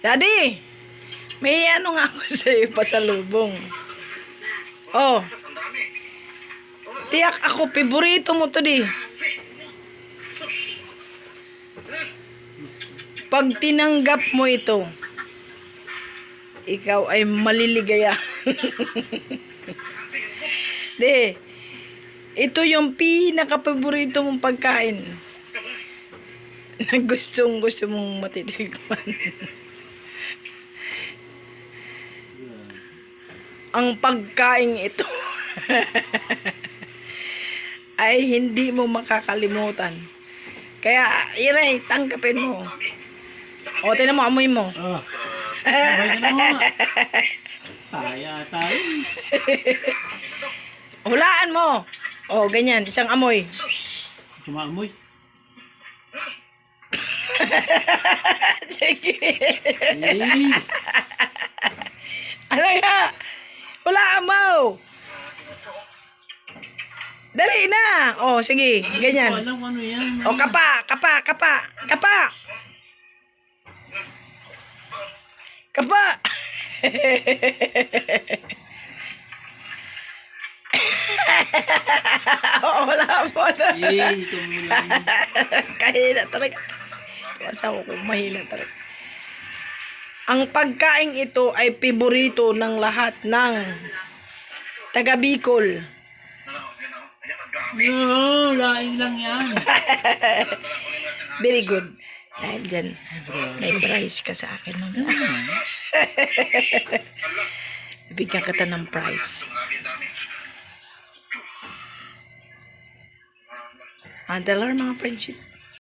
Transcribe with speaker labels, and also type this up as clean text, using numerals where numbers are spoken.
Speaker 1: Daddy, may ano nga ako sa'yo pasalubong. Oh, tiyak ako, paborito mo to di. Pag tinanggap mo ito, ikaw ay maliligaya. Di, ito yung pinaka-paborito mong pagkain na gusto mong matitikman. Ang pagkain ito ay hindi mo makakalimutan. Kaya, Iray, tanggapin mo. O, tinan mo, amoy mo.
Speaker 2: Oh. Sabay ka na mo nga. Tayo.
Speaker 1: Hulaan mo. O, ganyan, isang amoy.
Speaker 2: Sumaamoy.
Speaker 1: Sige.
Speaker 2: Eh.
Speaker 1: Ano nga? Hulaan mo. Dali na. O, sige, ganyan.
Speaker 2: Alam ano yan.
Speaker 1: O, kapa. Kapa. Wala mo na.
Speaker 2: Eh, ito mo lang.
Speaker 1: Kahina talaga. Asawa ko, mahina talaga. Ang pagkain ito ay paborito ng lahat ng taga Bicol.
Speaker 2: No, laing lang yan.
Speaker 1: Very good. Dahil dyan, may prize ka sa akin. Bigyan kita ng prize. Tell her mga friendship.